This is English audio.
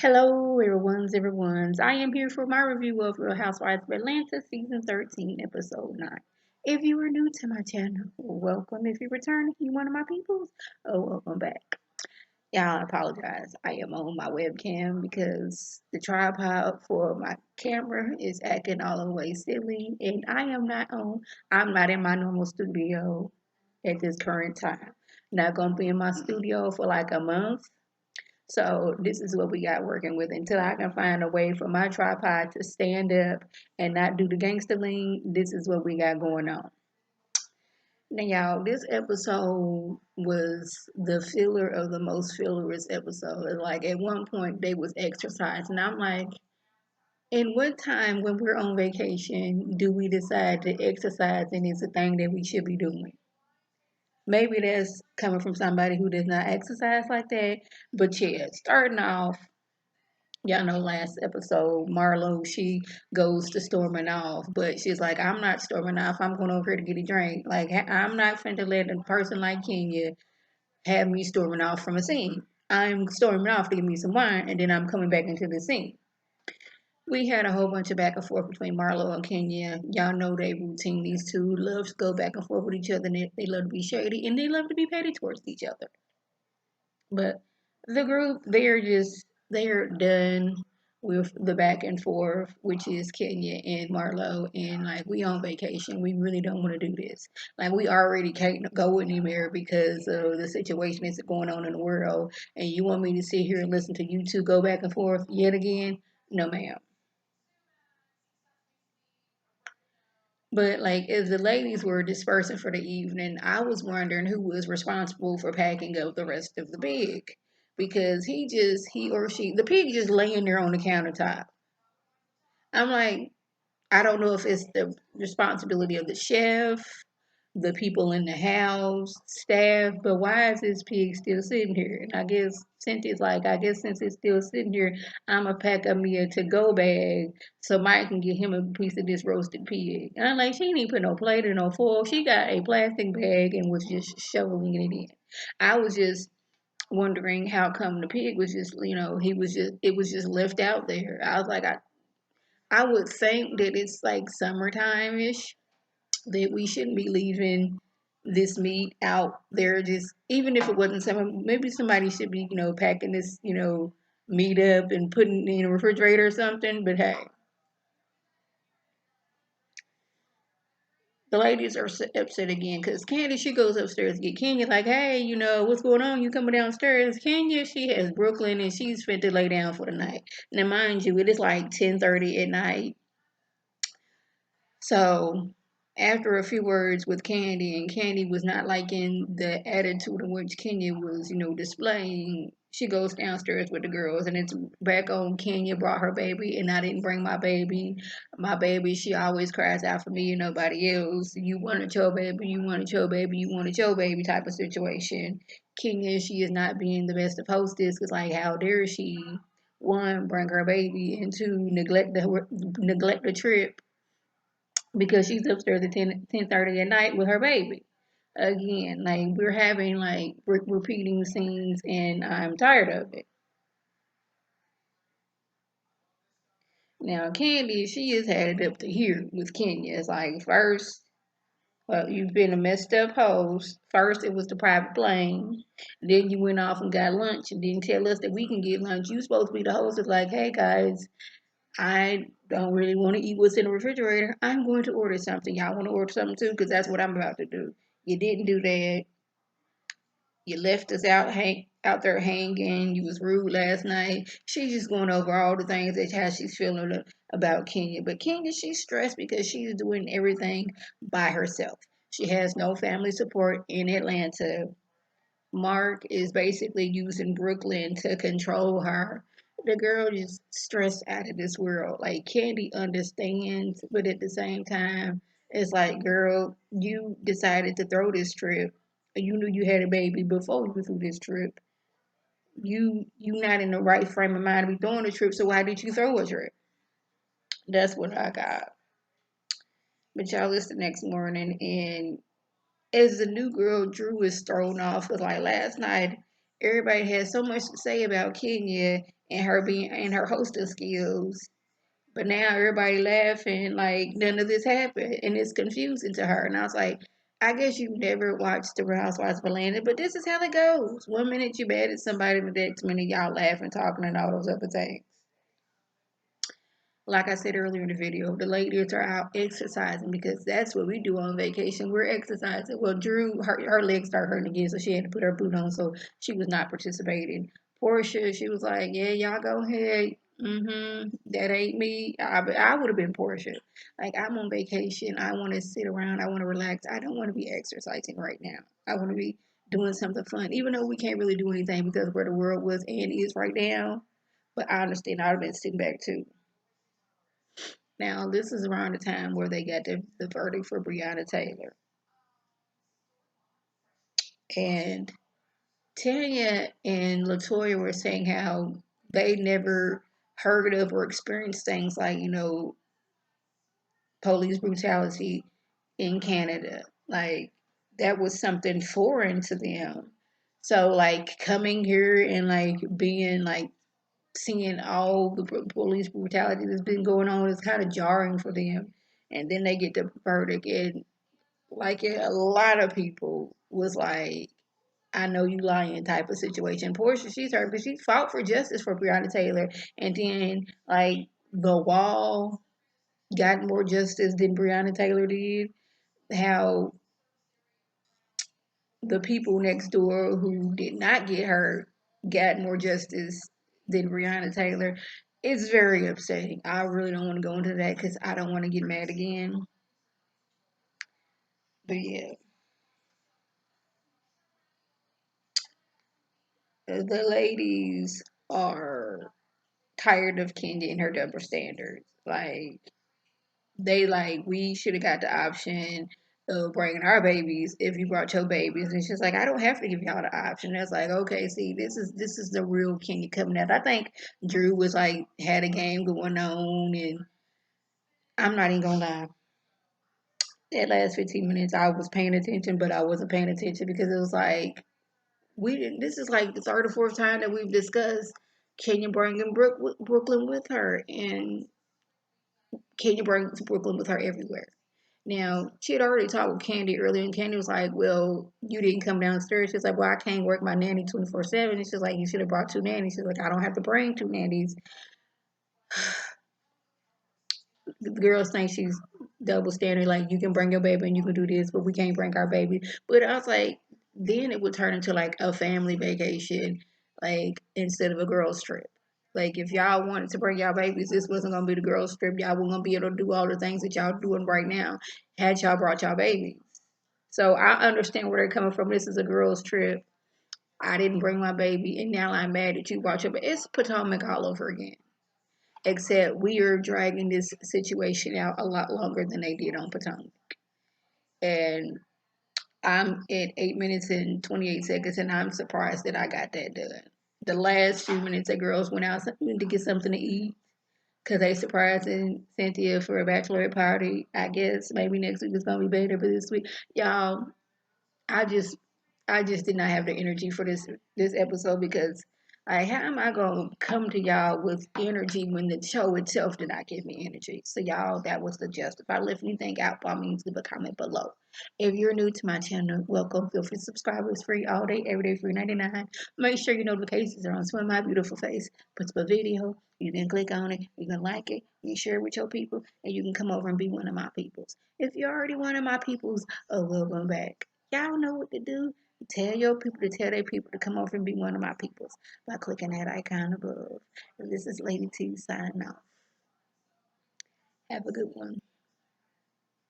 Hello, everyone's. I am here for my review of Real Housewives of Atlanta, season 13, episode 9. If you are new to my channel, welcome. If you return, if you're one of my peoples, welcome back. Yeah, I apologize. I am on my webcam because the tripod for my camera is acting all the way silly, and I'm not in my normal studio at this current time. Not gonna be in my studio for like a month, so this is what we got working with until I can find a way for my tripod to stand up and not do the gangster lean. This is what we got going on. Now, y'all, this episode was the filler of the most fillerous episode. Like at one point, they was exercising. I'm like, in what time when we're on vacation do we decide to exercise and it's a thing that we should be doing? Maybe that's coming from somebody who does not exercise like that. But yeah, starting off, y'all know last episode, Marlo, she goes to storming off, but she's like, I'm not storming off. I'm going over here to get a drink. Like, I'm not finna let a person like Kenya have me storming off from a scene. I'm storming off to get me some wine, and then I'm coming back into the scene. We had a whole bunch of back and forth between Marlo and Kenya. Y'all know they routine. These two love to go back and forth with each other, and they love to be shady, and they love to be petty towards each other. But the group, they're done with the back and forth, which is Kenya and Marlo, and like we on vacation. We really don't want to do this. Like we already can't go anywhere because of the situation that's going on in the world. And you want me to sit here and listen to you two go back and forth yet again? No, ma'am. But like as the ladies were dispersing for the evening, I was wondering who was responsible for packing up the rest of the pig. Because he or she, the pig just laying there on the countertop. I'm like, I don't know if it's the responsibility of the chef, the people in the house, staff, but why is this pig still sitting here? And I guess Cynthia's like, I guess since it's still sitting here, I'ma pack up me a to-go bag so Mike can get him a piece of this roasted pig. And I'm like, she didn't put no plate or no foil. She got a plastic bag and was just shoveling it in. I was just wondering how come the pig was just, it was just left out there. I was like, I would think that it's like summertime ish, that we shouldn't be leaving this meat out there. Just even if it wasn't summer, maybe somebody should be, packing this, meat up and putting it in a refrigerator or something. But hey, the ladies are upset again because Candy, she goes upstairs to get Kenya, like, hey, what's going on? You coming downstairs? Kenya, she has Brooklyn and she's fit to lay down for the night. Now, mind you, it is like 10:30 at night. So after a few words with Candy, and Candy was not liking the attitude in which Kenya was, displaying, she goes downstairs with the girls, and it's back on Kenya brought her baby, and I didn't bring my baby. My baby, she always cries out for me and nobody else. You wanted your baby, you wanted your baby, you wanted your baby type of situation. Kenya, she is not being the best of hostess because, like, how dare she? One, bring her baby, and two, neglect the trip because she's upstairs at 10:30 at night with her baby. Again, like we're having like repeating scenes, and I'm tired of it. Now, Candy, she has had it up to here with Kenya. It's like first, well, you've been a messed up host. First, it was the private plane. Then you went off and got lunch and didn't tell us that we can get lunch. You supposed to be the host. It's like, hey guys, I don't really want to eat what's in the refrigerator. I'm going to order something. Y'all want to order something too? Because that's what I'm about to do. You didn't do that. You left us out there hanging. You was rude last night. She's just going over all the things that how she's feeling about Kenya. But Kenya, she's stressed because she's doing everything by herself. She has no family support in Atlanta. Mark is basically using Brooklyn to control her. The girl is stressed out of this world. Like Candy understands, but at the same time, it's like, girl, you decided to throw this trip. You knew you had a baby before you threw this trip. You not in the right frame of mind to be throwing a trip, so why did you throw a trip? That's what I got. But y'all listen next morning, and as the new girl Drew is thrown off, because like last night everybody had so much to say about Kenya, and her being and her hosting skills. But now everybody laughing like none of this happened, and it's confusing to her. And I was like, I guess you never watched The Real Housewives of Atlanta, but this is how it goes. One minute you mad at somebody, the next minute y'all laughing, talking, and all those other things. Like I said earlier in the video, the ladies are out exercising because that's what we do on vacation. We're exercising. Well, Drew, her legs started hurting again, so she had to put her boot on, so she was not participating. Portia, she was like, "Yeah, y'all go ahead. That ain't me. I would have been Portia. Like I'm on vacation. I want to sit around. I want to relax. I don't want to be exercising right now. I want to be doing something fun, even though we can't really do anything because where the world was and is right now. But I understand. I'd have been sitting back too. Now, this is around the time where they got the verdict for Breonna Taylor. And Tanya and Latoya were saying how they never heard of or experienced things like, police brutality in Canada. Like, that was something foreign to them. So, like, coming here and, like, being, like, seeing all the police brutality that's been going on is kind of jarring for them. And then they get the verdict, and like a lot of people was like, I know you lying type of situation. Portia, she's her, but she fought for justice for Breonna Taylor. And then, like, the wall got more justice than Breonna Taylor did. How the people next door who did not get hurt got more justice than Breonna Taylor. It's very upsetting. I really don't want to go into that because I don't want to get mad again. But yeah, the ladies are tired of Kenya and her double standards. Like we should have got the option of bringing our babies if you brought your babies. And she's like, I don't have to give y'all the option. That's like, okay, see, this is the real Kenya coming out. I think Drew was like had a game going on, and I'm not even gonna lie. That last 15 minutes, I was paying attention, but I wasn't paying attention because it was like this is like the third or fourth time that we've discussed Kenya bringing Brooklyn with her, and Kenya brings Brooklyn with her everywhere. Now, she had already talked with Candy earlier, and Candy was like, well, you didn't come downstairs. She's like, well, I can't work my nanny 24/7. And she's like, you should have brought two nannies. She's like, I don't have to bring two nannies. The girls think she's double standard, like, you can bring your baby and you can do this, but we can't bring our baby. But I was like, then it would turn into like a family vacation, like, instead of a girls' trip. Like, if y'all wanted to bring y'all babies, this wasn't gonna be the girls' trip. Y'all weren't gonna be able to do all the things that y'all doing right now had y'all brought y'all babies. So I understand where they're coming from. This is a girls' trip. I didn't bring my baby, and now I'm mad that you brought your baby. It's Potomac all over again. Except we are dragging this situation out a lot longer than they did on Potomac. And I'm at 8 minutes and 28 seconds, and I'm surprised that I got that done. The last few minutes, the girls went out to get something to eat because they surprising Cynthia for a bachelorette party. I guess maybe next week is gonna be better, but this week, y'all, I just I just did not have the energy for this episode because how am I gonna come to y'all with energy when the show itself did not give me energy? So y'all, that was the gist. If I left anything out, by means leave a comment below. If you're new to my channel, welcome. Feel free to subscribe. It's free all day, every day, free 99. Make sure your notifications are on. Swim my beautiful face. Puts up a video. You can click on it. You can like it. You can share it with your people, and you can come over and be one of my peoples. If you're already one of my peoples, oh, welcome back. Y'all know what to do. Tell your people to tell their people to come over and be one of my peoples by clicking that icon above. And this is Lady T signing off. Have a good one.